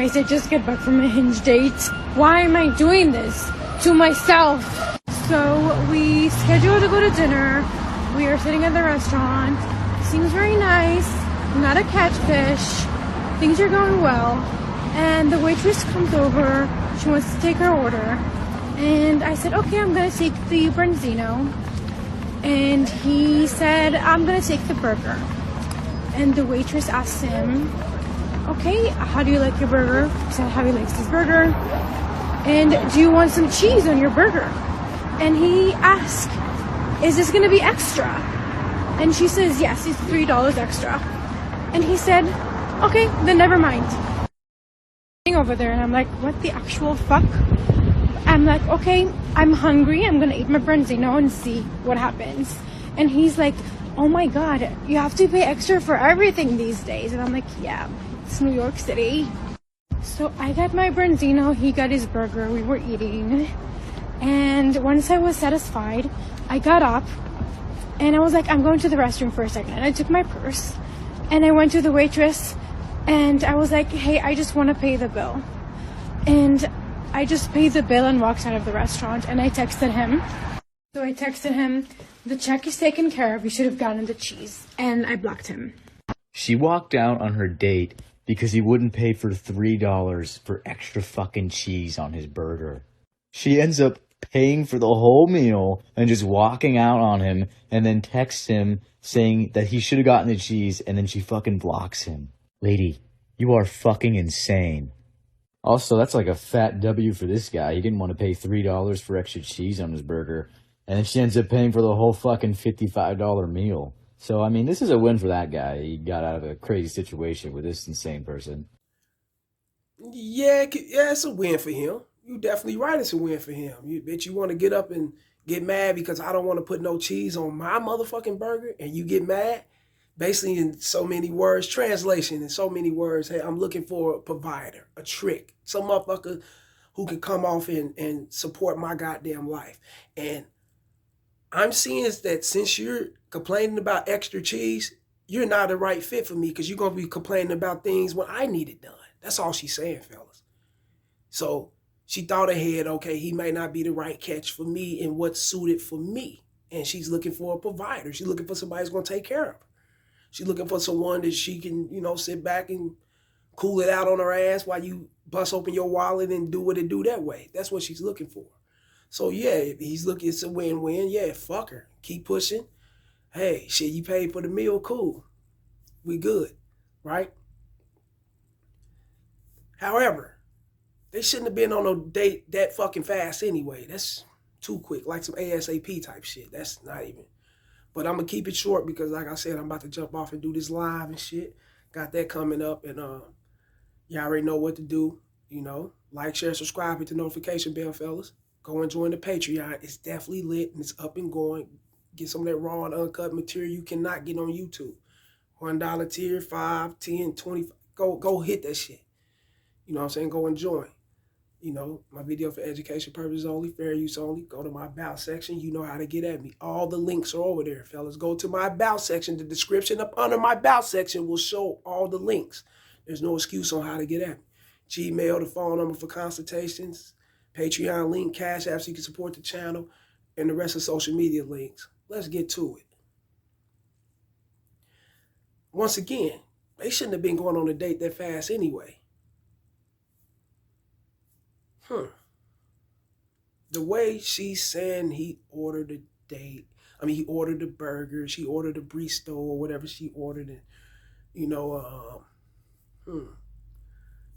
guys, I just got back from a Hinge date. Why am I doing this to myself? So we scheduled to go to dinner. We are sitting at the restaurant. Seems very nice. Not a catfish. Things are going well. And the waitress comes over. She wants to take her order. And I said, okay, I'm going to take the branzino. And he said, I'm going to take the burger. And the waitress asked him, okay, how do you like your burger? He said how he likes his burger. And do you want some cheese on your burger? And he asked, is this going to be extra? And she says, yes, it's $3 extra. And he said, okay, then never mind. Over there, and I'm like, what the actual fuck? I'm like, okay, I'm hungry. I'm going to eat my branzino and see what happens. And he's like, oh my God, you have to pay extra for everything these days. And I'm like, yeah, it's New York City. So I got my branzino, he got his burger, we were eating. And once I was satisfied, I got up and I was like, I'm going to the restroom for a second. And I took my purse and I went to the waitress and I was like, hey, I just want to pay the bill. And I just paid the bill and walked out of the restaurant, and I texted him. So I texted him, the check is taken care of, you should have gotten the cheese. And I blocked him. She walked out on her date because he wouldn't pay for $3 for extra fucking cheese on his burger. She ends up paying for the whole meal and just walking out on him, and then texts him saying that he should have gotten the cheese, and then she fucking blocks him. Lady, you are fucking insane. Also, that's like a fat W for this guy. He didn't want to pay $3 for extra cheese on his burger, and then she ends up paying for the whole fucking $55 meal. So, I mean, this is a win for that guy. He got out of a crazy situation with this insane person. Yeah, it's a win for him. You definitely right, it's a win for him. You bet you want to get up and get mad because I don't want to put no cheese on my motherfucking burger, and you get mad? Basically, in so many words, translation in so many words, hey, I'm looking for a provider, a trick, some motherfucker who can come off and support my goddamn life. And I'm seeing is that since you're complaining about extra cheese, you're not the right fit for me because you're going to be complaining about things when I need it done. That's all she's saying, fellas. So she thought ahead, okay, he may not be the right catch for me and what's suited for me. And she's looking for a provider. She's looking for somebody who's going to take care of her. She's looking for someone that she can, sit back and cool it out on her ass while you bust open your wallet and do what it do that way. That's what she's looking for. So, yeah, if he's looking, it's a win-win. Yeah, fuck her. Keep pushing. Hey, shit, you paid for the meal, cool. We good, right? However, they shouldn't have been on a date that fucking fast anyway. That's too quick, like some ASAP type shit. That's not even. But I'm going to keep it short because, like I said, I'm about to jump off and do this live and shit. Got that coming up. And y'all already know what to do. Like, share, subscribe, hit the notification bell, fellas. Go and join the Patreon. It's definitely lit and it's up and going. Get some of that raw and uncut material you cannot get on YouTube. $1 tier, 5, 10, 20. Go hit that shit. You know what I'm saying? Go and join. My video for education purposes only, fair use only. Go to my About section. You know how to get at me. All the links are over there, fellas. Go to my About section. The description up under my About section will show all the links. There's no excuse on how to get at me. Gmail, the phone number for consultations, Patreon link, Cash App so you can support the channel, and the rest of social media links. Let's get to it. Once again, they shouldn't have been going on a date that fast anyway. The way she's saying he ordered a date, he ordered the burger, she ordered a bristo or whatever she ordered, and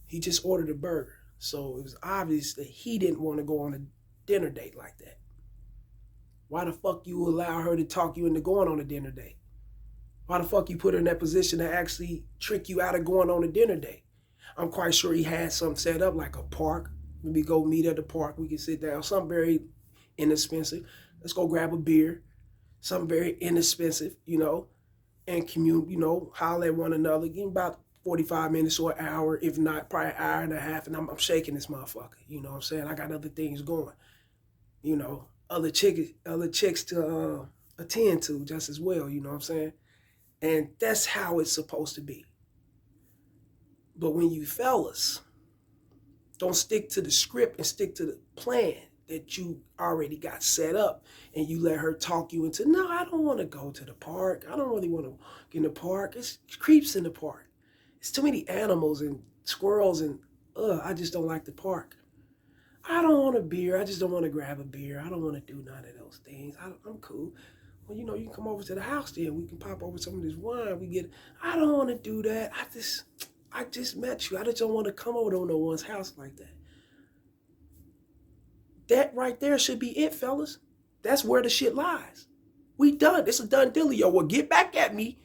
he just ordered a burger. So it was obvious that he didn't want to go on a dinner date like that. Why the fuck you allow her to talk you into going on a dinner date? Why the fuck you put her in that position to actually trick you out of going on a dinner date? I'm quite sure he had something set up like a park. Maybe go meet at the park. We can sit down. Something very inexpensive. Let's go grab a beer. Something very inexpensive, and commune, holler at one another. Give about 45 minutes or an hour, if not, probably an hour and a half. And I'm shaking this motherfucker. You know what I'm saying? I got other things going. Other chicks to attend to just as well. You know what I'm saying? And that's how it's supposed to be. But when you fellas Don't stick to the script and stick to the plan that you already got set up, and you let her talk you into, no, I don't want to go to the park. I don't really want to get in the park. It's creeps in the park. It's too many animals and squirrels, and I just don't like the park. I don't want a beer. I just don't want to grab a beer. I don't want to do none of those things. I'm cool. Well, you know, you can come over to the house then. We can pop over some of this wine. I don't want to do that. I just met you. I just don't want to come over to no one's house like that. That right there should be it, fellas. That's where the shit lies. We done. It's a done deal. Yo, well, get back at me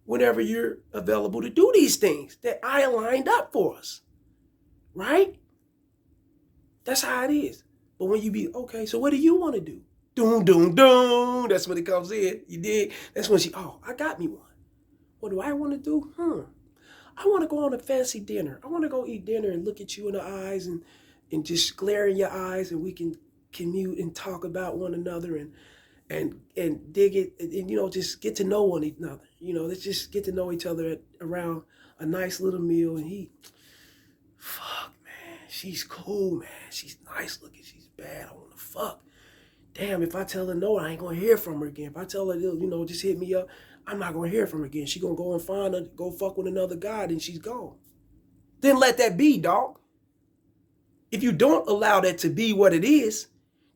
whenever you're available to do these things that I lined up for us. Right? That's how it is. But when you be, okay, so what do you want to do? Doom, doom, doom. That's when it comes in. You dig? That's when I got me one. What do I want to do? I want to go on a fancy dinner. I want to go eat dinner and look at you in the eyes and just glare in your eyes, and we can commute and talk about one another and dig it, and you know, just get to know one another. You know, let's just get to know each other around a nice little meal. And fuck, man, she's cool, man. She's nice looking. She's bad. I want to fuck. Damn, if I tell her no, I ain't gonna hear from her again. If I tell her, you know, just hit me up, I'm not gonna hear from her again. She gonna go and go fuck with another guy, and she's gone. Then let that be, dog. If you don't allow that to be what it is,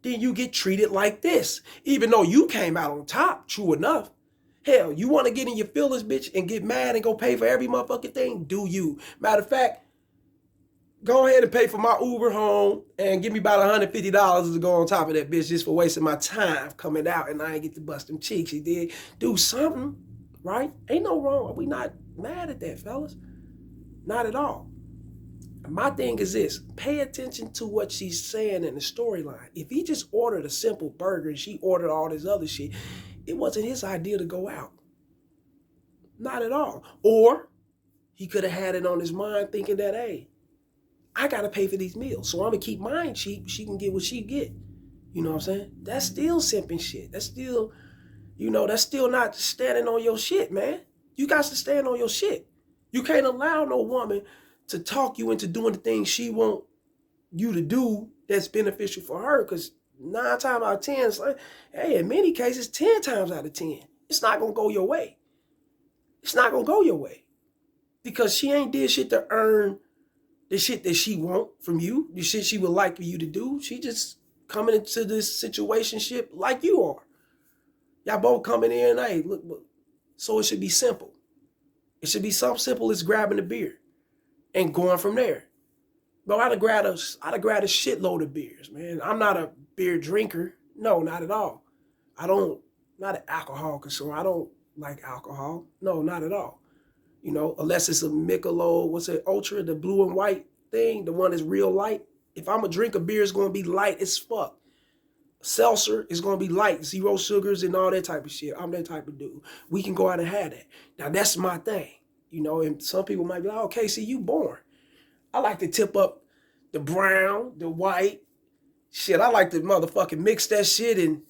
then you get treated like this. Even though you came out on top, true enough. Hell, you want to get in your feelings, bitch, and get mad and go pay for every motherfucking thing? Do you? Matter of fact, go ahead and pay for my Uber home and give me about $150 to go on top of that bitch just for wasting my time coming out, and I ain't get to bust them cheeks. You did do something, right? Ain't no wrong. We not mad at that, fellas. Not at all. My thing is this: pay attention to what she's saying in the storyline. If he just ordered a simple burger and she ordered all this other shit, it wasn't his idea to go out. Not at all. Or he could have had it on his mind thinking that, hey, I got to pay for these meals, so I'm going to keep mine cheap. She can get what she get. You know what I'm saying? That's still simping shit. That's still, you know, that's still not standing on your shit, man. You got to stand on your shit. You can't allow no woman to talk you into doing the things she want you to do that's beneficial for her, because 9 times out of 10, it's like, hey, in many cases, 10 times out of 10, it's not going to go your way. It's not going to go your way because she ain't did shit to earn the shit that she want from you, the shit she would like for you to do. She just coming into this situationship like you are. Y'all both coming in, hey, look, so it should be simple. It should be something simple as grabbing a beer and going from there. Bro, I'd have grabbed a shitload of beers, man. I'm not a beer drinker. No, not at all. Not an alcohol consumer. I don't like alcohol. No, not at all. You know, unless it's a Michelob, what's it, Ultra, the blue and white thing, the one that's real light. If I'm going to drink a beer, it's going to be light as fuck. Seltzer is going to be light, 0 sugars and all that type of shit. I'm that type of dude. We can go out and have that. Now, that's my thing. You know, and some people might be like, oh, Casey, you born. I like to tip up the brown, the white. Shit, I like to motherfucking mix that shit and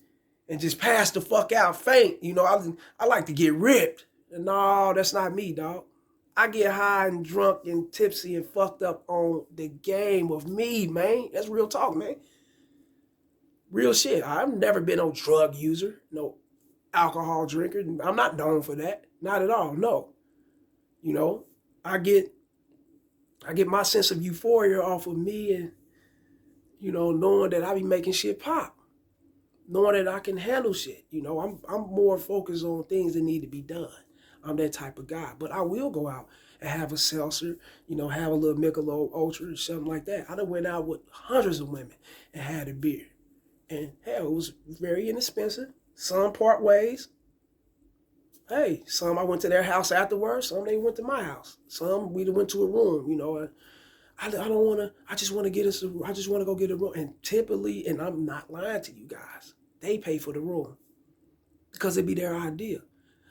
just pass the fuck out faint. You know, I like to get ripped. And no, that's not me, dog. I get high and drunk and tipsy and fucked up on the game of me, man. That's real talk, man. Real shit. I've never been no drug user, no alcohol drinker. I'm not known for that. Not at all, no. You know, I get my sense of euphoria off of me and, you know, knowing that I be making shit pop. Knowing that I can handle shit. You know, I'm more focused on things that need to be done. I'm that type of guy. But I will go out and have a seltzer, you know, have a little Michelob Ultra or something like that. I done went out with hundreds of women and had a beer. And hell, it was very inexpensive. Some part ways. Hey, some I went to their house afterwards. Some they went to my house. Some we went to a room. You know, I don't want to. I just want to get into. I just want to go get a room. And typically, and I'm not lying to you guys, they pay for the room because it be their idea.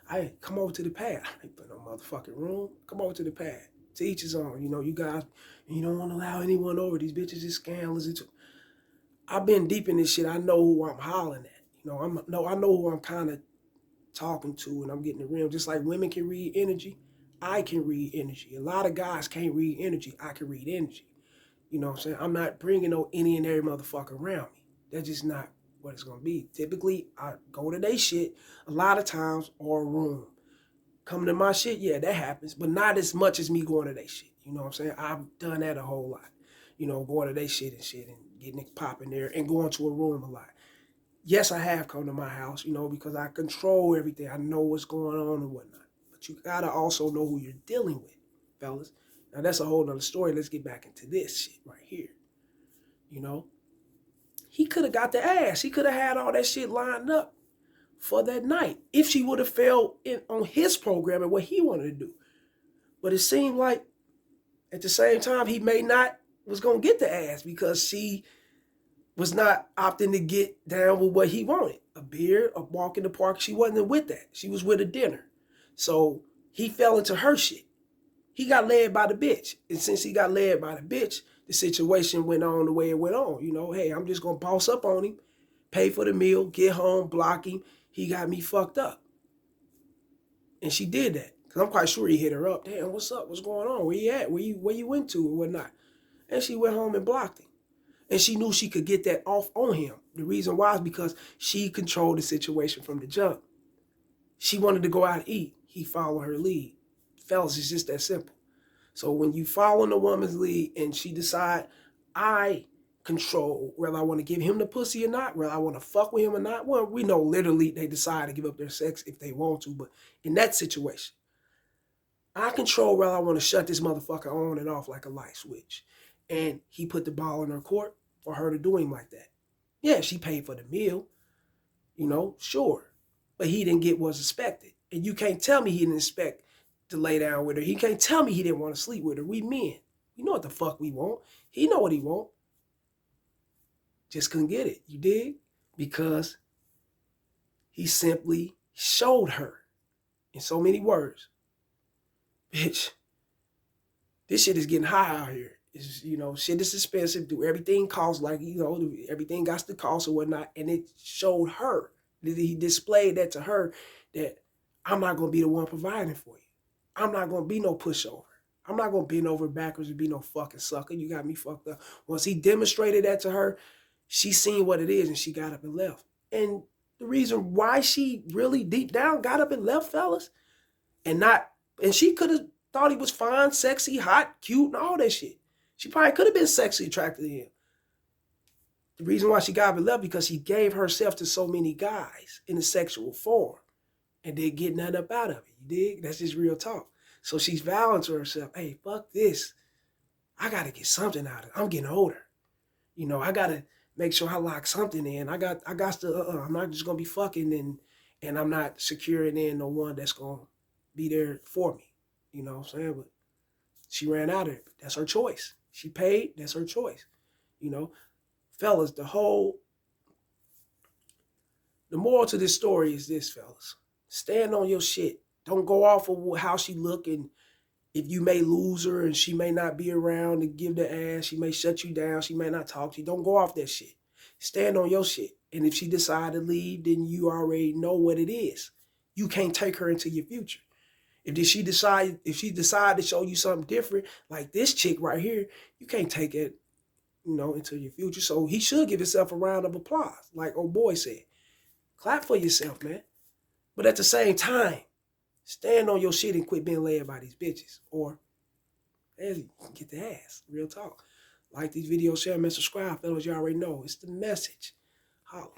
Hey, come over to the pad. I ain't put no motherfucking room. Come over to the pad. To each his own. You know, you guys. You don't want to allow anyone over. These bitches is scandalous. I've been deep in this shit. I know who I'm hollering at. You know, I know who I'm kind of talking to, and I'm getting the rim. Just like women can read energy, I can read energy. A lot of guys can't read energy. I can read energy. You know what I'm saying? I'm not bringing no any and every motherfucker around me. That's just not what it's going to be. Typically, I go to they shit a lot of times or a room. Coming to my shit, yeah, that happens, but not as much as me going to they shit. You know what I'm saying? I've done that a whole lot. You know, going to they shit and getting it popping there and going to a room a lot. Yes, I have come to my house, you know, because I control everything. I know what's going on and whatnot. But you got to also know who you're dealing with, fellas. Now, that's a whole nother story. Let's get back into this shit right here. You know, he could have got the ass. He could have had all that shit lined up for that night if she would have fell in on his program and what he wanted to do. But it seemed like at the same time, he may not was going to get the ass because she was not opting to get down with what he wanted. A beer, a walk in the park. She wasn't with that. She was with a dinner. So he fell into her shit. He got led by the bitch. And since he got led by the bitch, the situation went on the way it went on. You know, hey, I'm just going to boss up on him, pay for the meal, get home, block him. He got me fucked up. And she did that. Because I'm quite sure he hit her up. Damn, what's up? What's going on? Where you at? Where you went to and whatnot? And she went home and blocked him. And she knew she could get that off on him. The reason why is because she controlled the situation from the jump. She wanted to go out and eat. He followed her lead. Fellas, it's just that simple. So when you follow a woman's lead and she decide, I control whether I want to give him the pussy or not, whether I want to fuck with him or not. Well, we know literally they decide to give up their sex if they want to. But in that situation, I control whether I want to shut this motherfucker on and off like a light switch. And he put the ball in her court for her to do him like that. Yeah, she paid for the meal, you know, sure. But he didn't get what's expected. And you can't tell me he didn't expect to lay down with her. He can't tell me he didn't want to sleep with her. We men. You know what the fuck we want. He know what he want. Just couldn't get it. You dig? Because he simply showed her in so many words. Bitch, this shit is getting high out here. It's, you know, shit is expensive. Do everything costs like, you know, everything got to cost or whatnot. And it showed her, that he displayed that to her, that I'm not going to be the one providing for you. I'm not going to be no pushover. I'm not going to bend over backwards and be no fucking sucker. You got me fucked up. Once he demonstrated that to her, she seen what it is and she got up and left. And the reason why she really deep down got up and left, fellas, and she could have thought he was fine, sexy, hot, cute, and all that shit. She probably could have been sexually attracted to him. The reason why she got up and left because he gave herself to so many guys in a sexual form and they get nothing up out of it. You dig? That's just real talk. So she's vowing to herself, hey, fuck this. I got to get something out of it. I'm getting older. You know, I got to make sure I lock something in. I got to, I'm not just going to be fucking and I'm not securing in no one that's going to be there for me. You know what I'm saying? But she ran out of it. That's her choice. She paid. That's her choice. You know, fellas, the moral to this story is this, fellas. Stand on your shit. Don't go off of how she look and if you may lose her and she may not be around to give the ass, she may shut you down, she may not talk to you. Don't go off that shit. Stand on your shit. And if she decide to leave, then you already know what it is. You can't take her into your future. If she decide to show you something different, like this chick right here, you can't take it, you know, into your future. So he should give himself a round of applause, like old boy said. Clap for yourself, man. But at the same time, stand on your shit and quit being led by these bitches. Or, hey, get the ass. Real talk. Like these videos, share, and subscribe. Fellas, you already know. It's the message. Holla.